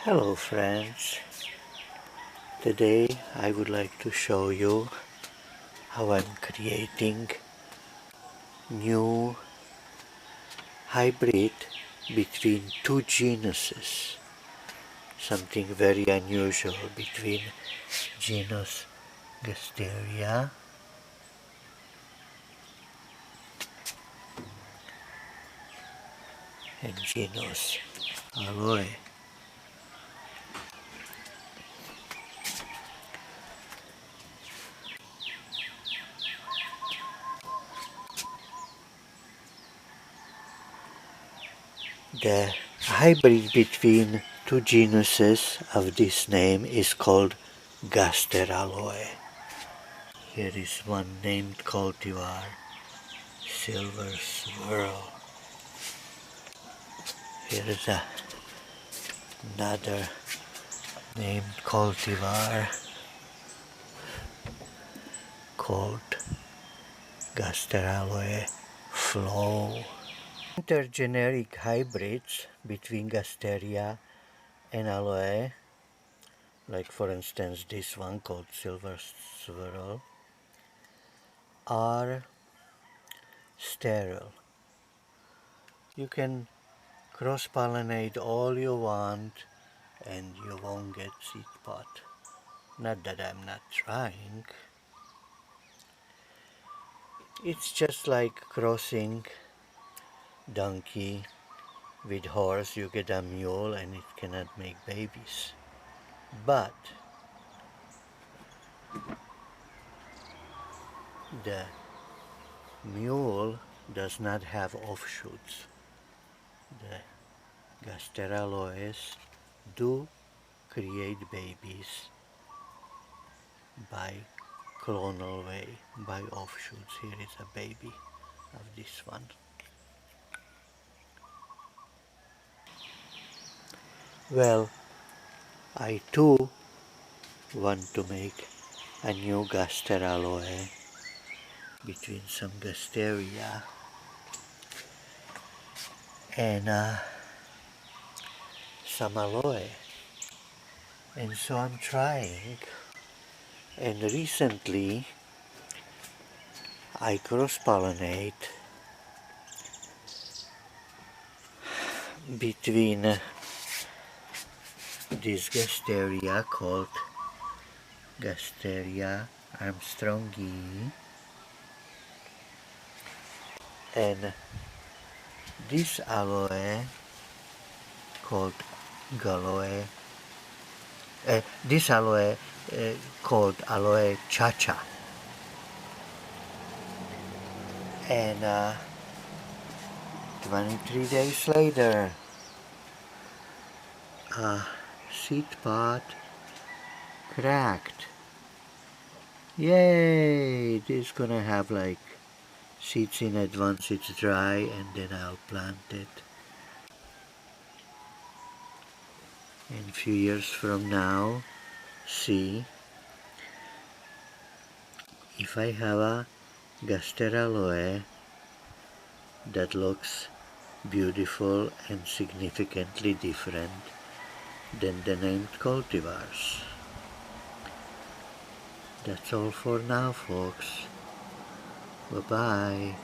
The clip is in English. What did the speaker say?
Hello friends, today I would like to show you how I'm creating new hybrid between two genuses, something very unusual between genus Gasteria and genus Aloe. The hybrid between two genuses of this name is called Gasteraloe. Here is one named cultivar, Silver Swirl. Here is another named cultivar called Gasteraloe Flow. Intergeneric hybrids between Gasteria and Aloe, like for instance this one called Silver Swirl, are sterile. You can cross-pollinate all you want and you won't get seed pod. Not that I'm not trying. It's just like crossing donkey with horse. You get a mule and it cannot make babies. But the mule does not have offshoots. The Gasteraloes do create babies by clonal way, by offshoots. Here is a baby of this one. Well, I too want to make a new Gasteraloe between some Gasteria and some Aloe, and so I'm trying, and recently I cross-pollinate between this Gasteria called Gasteria armstrongii and this Aloe called Galoe, this Aloe called Aloe Chacha, and 23 days later a seed pod cracked. Yay! It is gonna have like seeds in it once it's dry, and then I'll plant it. And a few years from now, see if I have a Gasteraloe that looks beautiful and significantly different than the named cultivars. That's all for now, folks. Bye-bye.